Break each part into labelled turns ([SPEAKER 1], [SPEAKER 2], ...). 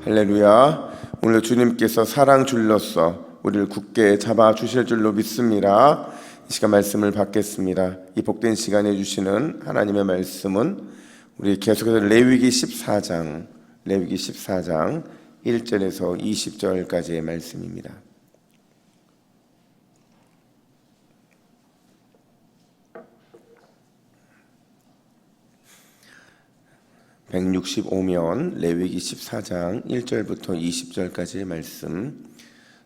[SPEAKER 1] 할렐루야. 오늘 주님께서 사랑 줄로서 우리를 굳게 잡아 주실 줄로 믿습니다. 이 시간 말씀을 받겠습니다. 이 복된 시간에 주시는 하나님의 말씀은 우리 계속해서 레위기 14장 1절에서 20절까지의 말씀입니다. (165면) 레위기 14장 1절부터 20절까지의 말씀,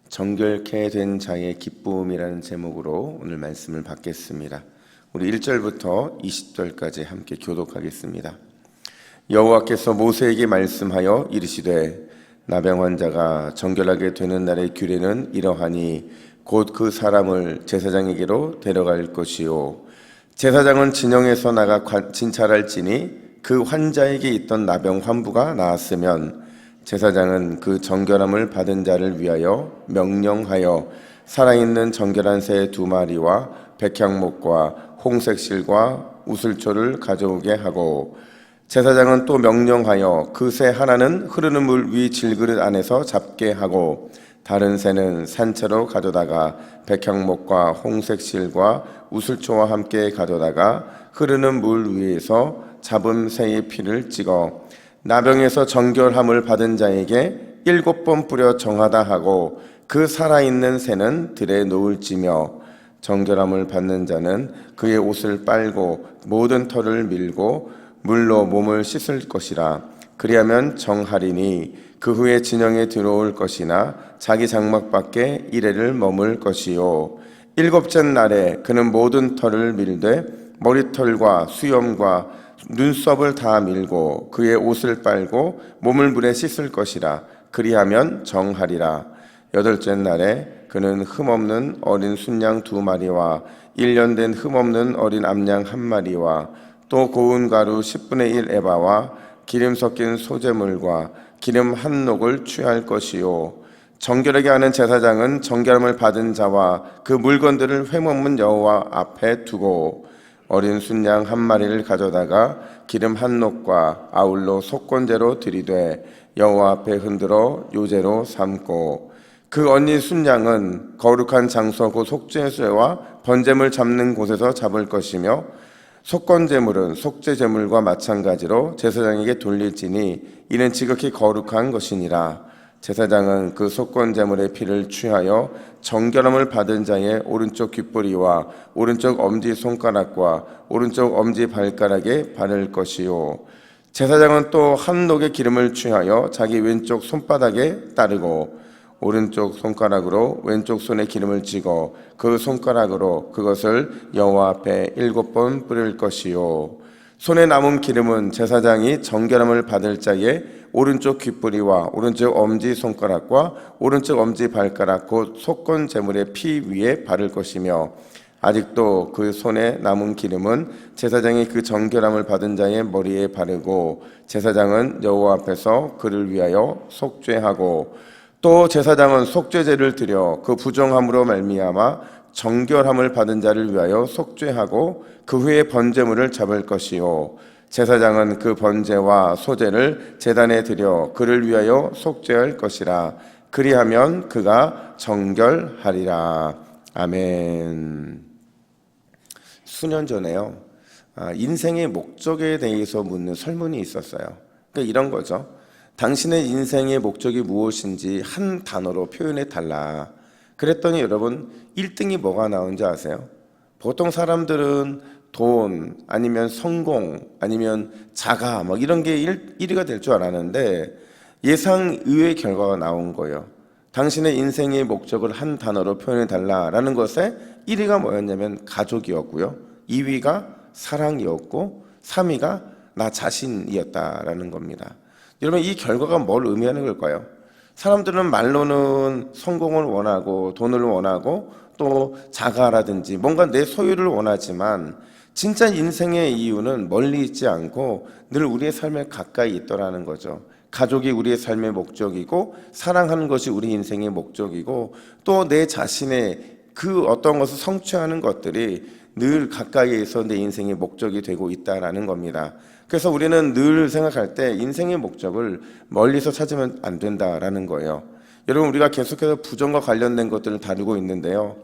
[SPEAKER 1] 정결케 된 자의 기쁨이라는 제목으로 오늘 말씀을 받겠습니다. 우리 1절부터 20절까지 함께 교독하겠습니다. 여호와께서 모세에게 말씀하여 이르시되 나병 환자가 정결하게 되는 날의 규례는 이러하니 곧 그 사람을 제사장에게로 데려갈 것이요 제사장은 진영에서 나가 진찰할지니 그 환자에게 있던 나병 환부가 나았으면 제사장은 그 정결함을 받은 자를 위하여 명령하여 살아있는 정결한 새 2마리와 백향목과 홍색실과 우슬초를 가져오게 하고, 제사장은 또 명령하여 그 새 하나는 흐르는 물 위 질그릇 안에서 잡게 하고, 다른 새는 산채로 가져다가 백향목과 홍색실과 우슬초와 함께 가져다가 흐르는 물 위에서 잡은 새의 피를 찍어 나병에서 정결함을 받은 자에게 7번 뿌려 정하다 하고, 그 살아있는 새는 들에 놓을지며, 정결함을 받는 자는 그의 옷을 빨고 모든 털을 밀고 물로 몸을 씻을 것이라. 그리하면 정하리니 그 후에 진영에 들어올 것이나 자기 장막 밖에 이레를 머물 것이요 7째 날에 그는 모든 털을 밀되 머리털과 수염과 눈썹을 다 밀고 그의 옷을 빨고 몸을 물에 씻을 것이라. 그리하면 정하리라. 8째 날에 그는 흠없는 어린 순양 2마리와 1년 된 흠없는 어린 암양 1마리와 또 고운 가루 10분의 1 에바와 기름 섞인 소재물과 기름 1녹을 취할 것이요 정결하게 하는 제사장은 정결함을 받은 자와 그 물건들을 회먹문 여호와 앞에 두고 어린 순양 1마리를 가져다가 기름 1녹과 아울러 속건제로 드리되 여호와 앞에 흔들어 요제로 삼고, 그 어린 순양은 거룩한 장소 곧 속죄제와 번제물 잡는 곳에서 잡을 것이며, 속건제물은 속죄제물과 마찬가지로 제사장에게 돌릴지니 이는 지극히 거룩한 것이니라. 제사장은 그 속건제물의 피를 취하여 정결함을 받은 자의 오른쪽 귓뿌리와 오른쪽 엄지손가락과 오른쪽 엄지발가락에 바를 것이요 제사장은 또 1녹의 기름을 취하여 자기 왼쪽 손바닥에 따르고 오른쪽 손가락으로 왼쪽 손에 기름을 찍어 그 손가락으로 그것을 여호와 앞에 7번 뿌릴 것이요 손에 남은 기름은 제사장이 정결함을 받을 자의 오른쪽 귓뿌리와 오른쪽 엄지손가락과 오른쪽 엄지발가락 곧 속건 제물의 피 위에 바를 것이며, 아직도 그 손에 남은 기름은 제사장이 그 정결함을 받은 자의 머리에 바르고 제사장은 여호와 앞에서 그를 위하여 속죄하고, 또 제사장은 속죄제를 드려 그 부정함으로 말미암아 정결함을 받은 자를 위하여 속죄하고 그 후에 번제물을 잡을 것이요 제사장은 그 번제와 소제를 제단에 드려 그를 위하여 속죄할 것이라. 그리하면 그가 정결하리라. 아멘. 수년 전에요, 인생의 목적에 대해서 묻는 설문이 있었어요. 그러니까 이런 거죠. 당신의 인생의 목적이 무엇인지 한 단어로 표현해 달라. 그랬더니 여러분 1등이 뭐가 나온지 아세요? 보통 사람들은 돈 아니면 성공 아니면 자가 이런 게 1위가 될 줄 알았는데 예상 의외의 결과가 나온 거예요. 당신의 인생의 목적을 한 단어로 표현해 달라라는 것에 1위가 뭐였냐면 가족이었고요, 2위가 사랑이었고 3위가 나 자신이었다라는 겁니다. 여러분 이 결과가 뭘 의미하는 걸까요? 사람들은 말로는 성공을 원하고 돈을 원하고 또 자가라든지 뭔가 내 소유를 원하지만 진짜 인생의 이유는 멀리 있지 않고 늘 우리의 삶에 가까이 있더라는 거죠. 가족이 우리의 삶의 목적이고 사랑하는 것이 우리 인생의 목적이고 또 내 자신의 그 어떤 것을 성취하는 것들이 늘 가까이에서 내 인생의 목적이 되고 있다라는 겁니다. 그래서 우리는 늘 생각할 때 인생의 목적을 멀리서 찾으면 안 된다라는 거예요. 여러분, 우리가 계속해서 부정과 관련된 것들을 다루고 있는데요.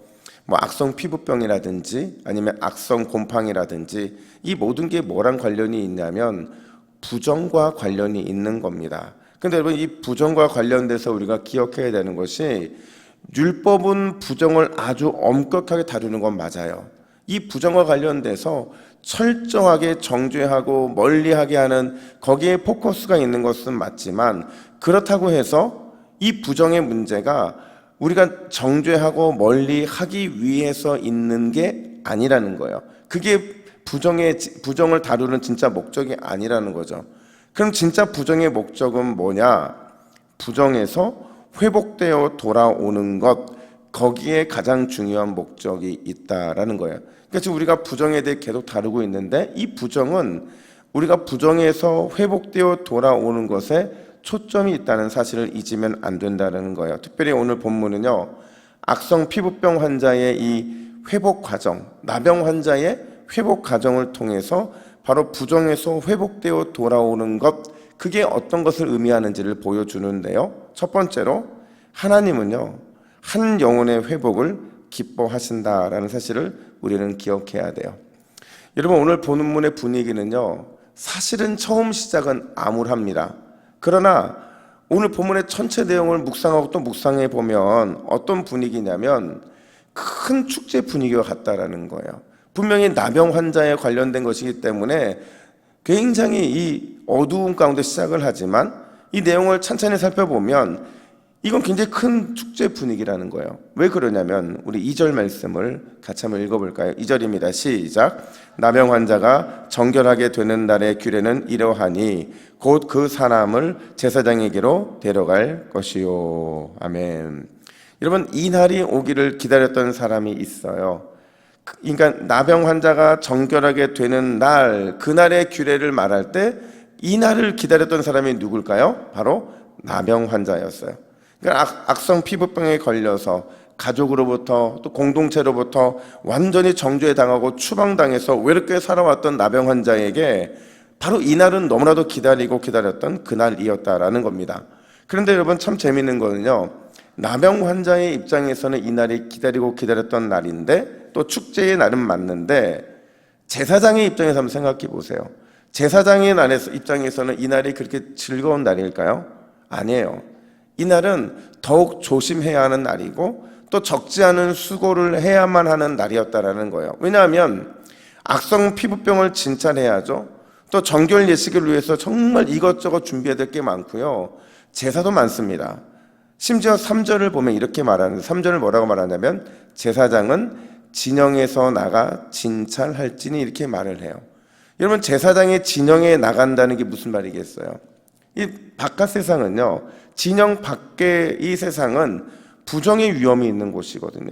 [SPEAKER 1] 뭐 악성 피부병이라든지 아니면 악성 곰팡이라든지 이 모든 게 뭐랑 관련이 있냐면 부정과 관련이 있는 겁니다. 근데 여러분, 이 부정과 관련돼서 우리가 기억해야 되는 것이 율법은 부정을 아주 엄격하게 다루는 건 맞아요. 이 부정과 관련돼서 철저하게 정죄하고 멀리하게 하는 거기에 포커스가 있는 것은 맞지만 그렇다고 해서 이 부정의 문제가 우리가 정죄하고 멀리하기 위해서 있는 게 아니라는 거예요. 그게 부정을 다루는 진짜 목적이 아니라는 거죠. 그럼 진짜 부정의 목적은 뭐냐? 부정에서 회복되어 돌아오는 것, 거기에 가장 중요한 목적이 있다라는 거예요. 그러니까 지금 우리가 부정에 대해 계속 다루고 있는데 이 부정은 우리가 부정에서 회복되어 돌아오는 것에 초점이 있다는 사실을 잊으면 안 된다는 거예요. 특별히 오늘 본문은요, 악성 피부병 환자의 이 회복 과정, 나병 환자의 회복 과정을 통해서 바로 부정에서 회복되어 돌아오는 것, 그게 어떤 것을 의미하는지를 보여주는데요. 첫 번째로 하나님은요, 한 영혼의 회복을 기뻐하신다라는 사실을 우리는 기억해야 돼요. 여러분, 오늘 본문의 분위기는요, 사실은 처음 시작은 암울합니다. 그러나 오늘 본문의 전체 내용을 묵상하고 또 묵상해 보면 어떤 분위기냐면 큰 축제 분위기와 같다라는 거예요. 분명히 나병 환자에 관련된 것이기 때문에 굉장히 이 어두운 가운데 시작을 하지만 이 내용을 찬찬히 살펴보면 이건 굉장히 큰 축제 분위기라는 거예요. 왜 그러냐면 우리 2절 말씀을 같이 한번 읽어볼까요? 2절입니다. 시작. 나병 환자가 정결하게 되는 날의 규례는 이러하니 곧 그 사람을 제사장에게로 데려갈 것이요. 아멘. 여러분, 이 날이 오기를 기다렸던 사람이 있어요. 그러니까 나병 환자가 정결하게 되는 날, 그날의 규례를 말할 때 이 날을 기다렸던 사람이 누굴까요? 바로 나병 환자였어요. 그러니까 악성 피부병에 걸려서 가족으로부터 또 공동체로부터 완전히 정죄 당하고 추방당해서 외롭게 살아왔던 나병 환자에게 바로 이 날은 너무나도 기다렸던 그날이었다라는 겁니다. 그런데 여러분, 참 재미있는 거는요, 나병 환자의 입장에서는 이 날이 기다렸던 날인데 또 축제의 날은 맞는데 제사장의 입장에서 한번 생각해 보세요. 제사장의 입장에서는 이 날이 그렇게 즐거운 날일까요? 아니에요. 이 날은 더욱 조심해야 하는 날이고 또 적지 않은 수고를 해야만 하는 날이었다라는 거예요. 왜냐하면 악성 피부병을 진찰해야죠. 또 정결 예식을 위해서 정말 이것저것 준비해야 될 게 많고요. 제사도 많습니다. 심지어 3절을 보면 이렇게 말하는데 3절을 뭐라고 말하냐면 제사장은 진영에서 나가 진찰할지니 이렇게 말을 해요. 여러분, 제사장이 진영에 나간다는 게 무슨 말이겠어요? 이 바깥 세상은요, 진영 밖의 이 세상은 부정의 위험이 있는 곳이거든요.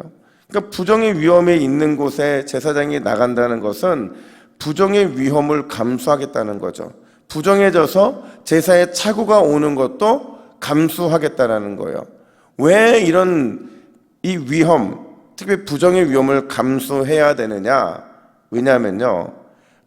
[SPEAKER 1] 그러니까 부정의 위험이 있는 곳에 제사장이 나간다는 것은 부정의 위험을 감수하겠다는 거죠. 부정해져서 제사에 착오가 오는 것도 감수하겠다는 거예요. 왜 이런 이 위험, 특히 부정의 위험을 감수해야 되느냐? 왜냐하면요,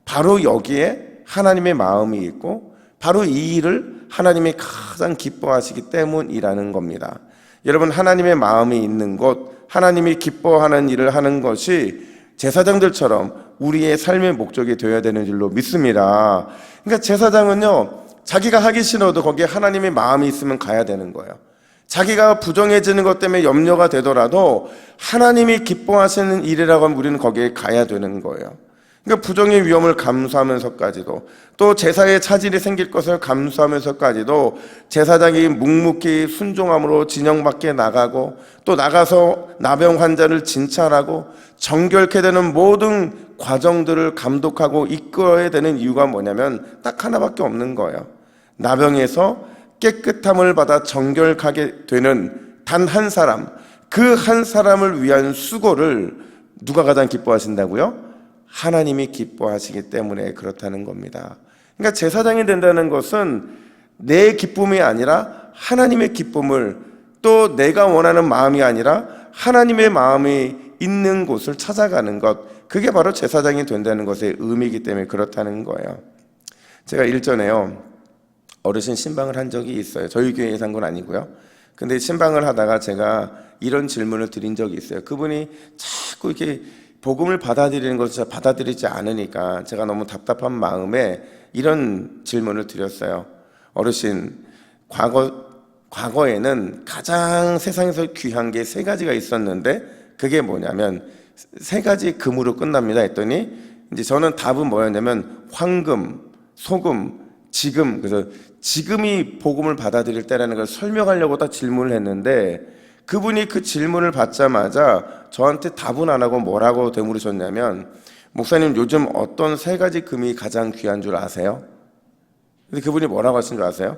[SPEAKER 1] 바로 여기에 하나님의 마음이 있고 바로 이 일을 하나님이 가장 기뻐하시기 때문이라는 겁니다. 여러분, 하나님의 마음이 있는 곳, 하나님이 기뻐하는 일을 하는 것이 제사장들처럼 우리의 삶의 목적이 되어야 되는 줄로 믿습니다. 그러니까 제사장은요, 자기가 하기 싫어도 거기에 하나님의 마음이 있으면 가야 되는 거예요. 자기가 부정해지는 것 때문에 염려가 되더라도 하나님이 기뻐하시는 일이라고 하면 우리는 거기에 가야 되는 거예요. 그러니까 부정의 위험을 감수하면서까지도 또 제사에 차질이 생길 것을 감수하면서까지도 제사장이 묵묵히 순종함으로 진영 밖에 나가고 또 나가서 나병 환자를 진찰하고 정결케 되는 모든 과정들을 감독하고 이끌어야 되는 이유가 뭐냐면 딱 하나밖에 없는 거예요. 나병에서 깨끗함을 받아 정결하게 되는 단 한 사람, 그 한 사람을 위한 수고를 누가 가장 기뻐하신다고요? 하나님이 기뻐하시기 때문에 그렇다는 겁니다. 그러니까 제사장이 된다는 것은 내 기쁨이 아니라 하나님의 기쁨을, 또 내가 원하는 마음이 아니라 하나님의 마음이 있는 곳을 찾아가는 것, 그게 바로 제사장이 된다는 것의 의미이기 때문에 그렇다는 거예요. 제가 일전에요, 어르신 신방을 한 적이 있어요. 저희 교회에서 한 건 아니고요. 근데 신방을 하다가 제가 이런 질문을 드린 적이 있어요. 그분이 자꾸 이렇게 복음을 받아들이는 것을 받아들이지 않으니까 제가 너무 답답한 마음에 이런 질문을 드렸어요. 어르신, 과거에는 가장 세상에서 귀한 게 세 가지가 있었는데 그게 뭐냐면 세 가지 금으로 끝납니다 했더니, 이제 저는 답은 뭐였냐면 황금, 소금, 지금, 그래서 지금이 복음을 받아들일 때라는 걸 설명하려고 딱 질문을 했는데, 그분이 그 질문을 받자마자 저한테 답은 안 하고 뭐라고 되물으셨냐면, 목사님 요즘 어떤 세 가지 금이 가장 귀한 줄 아세요? 근데 그분이 뭐라고 하신 줄 아세요?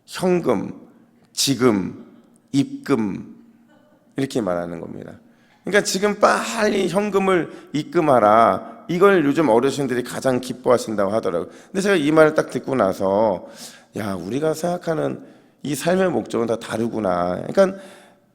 [SPEAKER 1] 현금, 지금, 입금, 이렇게 말하는 겁니다. 그러니까 지금 빨리 현금을 입금하라, 이걸 요즘 어르신들이 가장 기뻐하신다고 하더라고요. 근데 제가 이 말을 딱 듣고 나서, 야, 우리가 생각하는 이 삶의 목적은 다 다르구나. 그러니까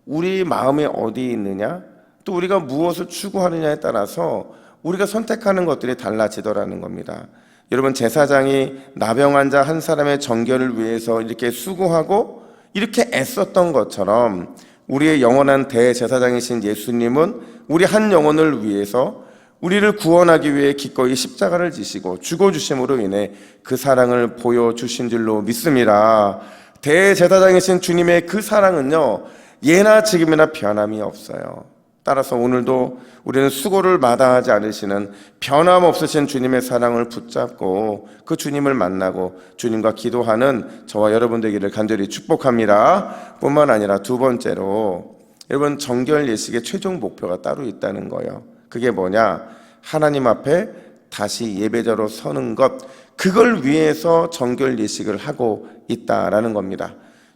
[SPEAKER 1] 우리 마음이 어디 있느냐, 또 우리가 무엇을 추구하느냐에 따라서 우리가 선택하는 것들이 달라지더라는 겁니다. 여러분, 제사장이 나병 환자 한 사람의 정결을 위해서 이렇게 수고하고 이렇게 애썼던 것처럼, 우리의 영원한 대제사장이신 예수님은 우리 한 영혼을 위해서, 우리를 구원하기 위해 기꺼이 십자가를 지시고 죽어주심으로 인해 그 사랑을 보여주신 줄로 믿습니다. 대제사장이신 주님의 그 사랑은요, 예나 지금이나 변함이 없어요. 따라서 오늘도 우리는 수고를 마다하지 않으시는 변함없으신 주님의 사랑을 붙잡고 그 주님을 만나고 주님과 기도하는 저와 여러분 되기를 간절히 축복합니다. 뿐만 아니라 두 번째로, 여러분, 정결 예식의 최종 목표가 따로 있다는 거예요. 그게 뭐냐? 하나님 앞에 다시 예배자로 서는 것, 그걸 위해서 정결 예식을 하고 있다라는 겁니다.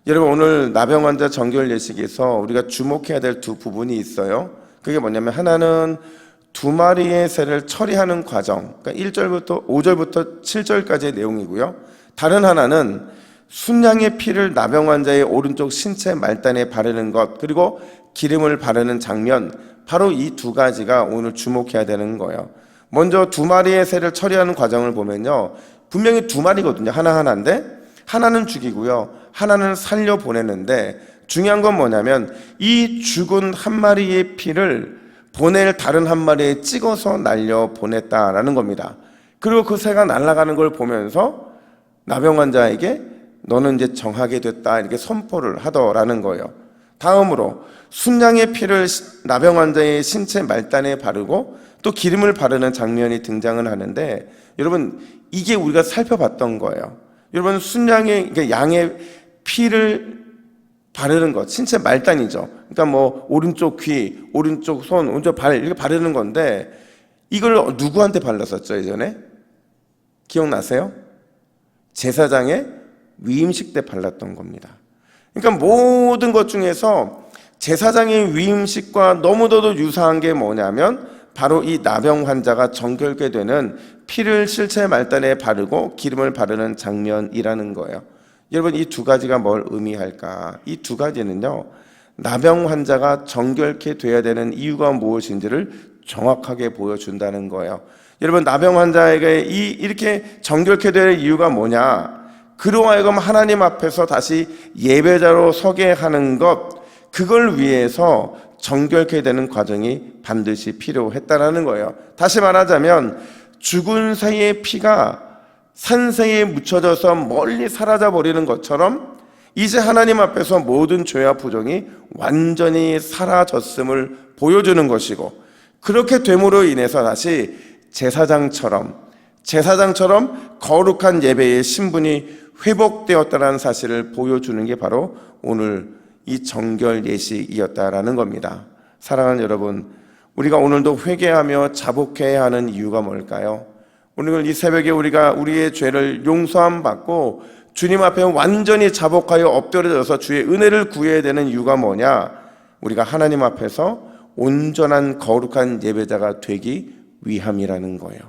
[SPEAKER 1] 여러분, 오늘 나병 환자 정결 예식에서 우리가 주목해야 될 두 부분이 있어요. 그게 뭐냐면, 하나는 두 마리의 새를 처리하는 과정, 그러니까 1절부터 5절부터 7절까지의 내용이고요. 다른 하나는 순양의 피를 나병 환자의 오른쪽 신체 말단에 바르는 것, 그리고 기름을 바르는 장면, 바로 이 두 가지가 오늘 주목해야 되는 거예요. 먼저 두 마리의 새를 처리하는 과정을 보면요, 분명히 두 마리거든요. 하나하나인데 하나는 죽이고요, 하나는 살려 보내는데, 중요한 건 뭐냐면 이 죽은 한 마리의 피를 보낼 다른 한 마리에 찍어서 날려 보냈다라는 겁니다. 그리고 그 새가 날아가는 걸 보면서 나병 환자에게 너는 이제 정하게 됐다, 이렇게 선포를 하더라는 거예요. 다음으로 순양의 피를 나병 환자의 신체 말단에 바르고 또 기름을 바르는 장면이 등장을 하는데, 여러분, 이게 우리가 살펴봤던 거예요. 여러분, 순양의, 그러니까 양의 피를 바르는 것, 신체 말단이죠. 그러니까 뭐 오른쪽 귀, 오른쪽 손, 오른쪽 발, 이렇게 바르는 건데, 이걸 누구한테 발랐었죠, 예전에? 기억나세요? 제사장의 위임식 때 발랐던 겁니다. 그러니까 모든 것 중에서 제사장의 위임식과 너무나도 유사한 게 뭐냐면 바로 이 나병 환자가 정결케 되는 피를 실체 말단에 바르고 기름을 바르는 장면이라는 거예요. 여러분, 이 두 가지가 뭘 의미할까? 이 두 가지는요, 나병 환자가 정결케 돼야 되는 이유가 무엇인지를 정확하게 보여준다는 거예요. 여러분, 나병 환자에게 이렇게 정결케 될 이유가 뭐냐? 그로 하여금 하나님 앞에서 다시 예배자로 서게 하는 것, 그걸 위해서 정결케 되는 과정이 반드시 필요했다라는 거예요. 다시 말하자면 죽은 새의 피가 산 새에 묻혀져서 멀리 사라져 버리는 것처럼 이제 하나님 앞에서 모든 죄와 부정이 완전히 사라졌음을 보여주는 것이고, 그렇게 됨으로 인해서 다시 제사장처럼 거룩한 예배의 신분이 회복되었다는 사실을 보여주는 게 바로 오늘 이 정결 예식이었다라는 겁니다. 사랑하는 여러분, 우리가 오늘도 회개하며 자복해야 하는 이유가 뭘까요? 오늘 이 새벽에 우리가 우리의 죄를 용서함 받고 주님 앞에 완전히 자복하여 엎드려져서 주의 은혜를 구해야 되는 이유가 뭐냐? 우리가 하나님 앞에서 온전한 거룩한 예배자가 되기 위함이라는 거예요.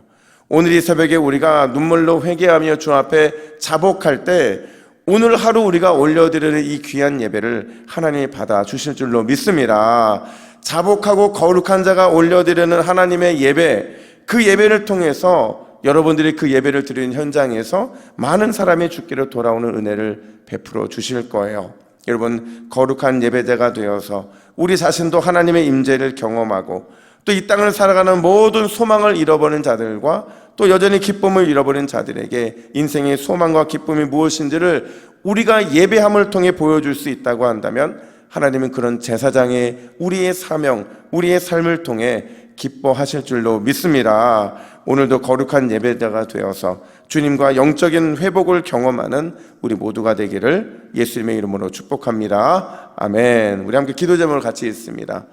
[SPEAKER 1] 오늘 이 새벽에 우리가 눈물로 회개하며 주 앞에 자복할 때 오늘 하루 우리가 올려드리는 이 귀한 예배를 하나님이 받아주실 줄로 믿습니다. 자복하고 거룩한 자가 올려드리는 하나님의 예배, 그 예배를 통해서 여러분들이 그 예배를 드리는 현장에서 많은 사람이 주께로 돌아오는 은혜를 베풀어 주실 거예요. 여러분, 거룩한 예배자가 되어서 우리 자신도 하나님의 임재를 경험하고 또 이 땅을 살아가는 모든 소망을 잃어버린 자들과 또 여전히 기쁨을 잃어버린 자들에게 인생의 소망과 기쁨이 무엇인지를 우리가 예배함을 통해 보여줄 수 있다고 한다면 하나님은 그런 제사장의 우리의 사명, 우리의 삶을 통해 기뻐하실 줄로 믿습니다. 오늘도 거룩한 예배자가 되어서 주님과 영적인 회복을 경험하는 우리 모두가 되기를 예수님의 이름으로 축복합니다. 아멘. 우리 함께 기도 제목을 같이 읽습니다.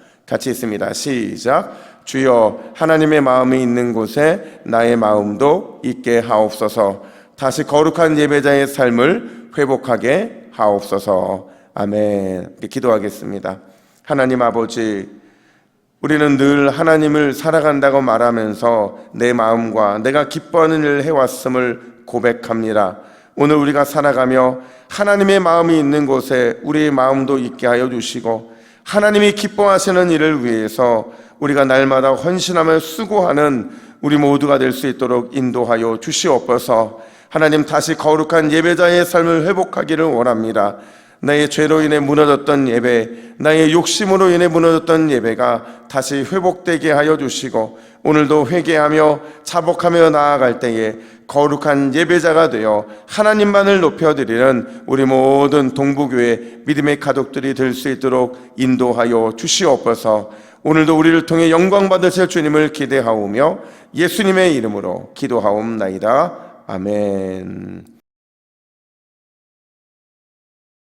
[SPEAKER 1] 시작. 주여, 하나님의 마음이 있는 곳에 나의 마음도 있게 하옵소서. 다시 거룩한 예배자의 삶을 회복하게 하옵소서. 아멘. 기도하겠습니다. 하나님 아버지, 우리는 늘 하나님을 살아간다고 말하면서 내 마음과 내가 기뻐하는 일을 해왔음을 고백합니다. 오늘 우리가 살아가며 하나님의 마음이 있는 곳에 우리의 마음도 있게 하여 주시고 하나님이 기뻐하시는 일을 위해서 우리가 날마다 헌신하며 수고하는 우리 모두가 될 수 있도록 인도하여 주시옵소서. 하나님, 다시 거룩한 예배자의 삶을 회복하기를 원합니다. 나의 죄로 인해 무너졌던 예배, 나의 욕심으로 인해 무너졌던 예배가 다시 회복되게 하여 주시고 오늘도 회개하며 자복하며 나아갈 때에 거룩한 예배자가 되어 하나님만을 높여드리는 우리 모든 동부교회 믿음의 가족들이 될 수 있도록 인도하여 주시옵소서. 오늘도 우리를 통해 영광 받으실 주님을 기대하오며 예수님의 이름으로 기도하옵나이다. 아멘.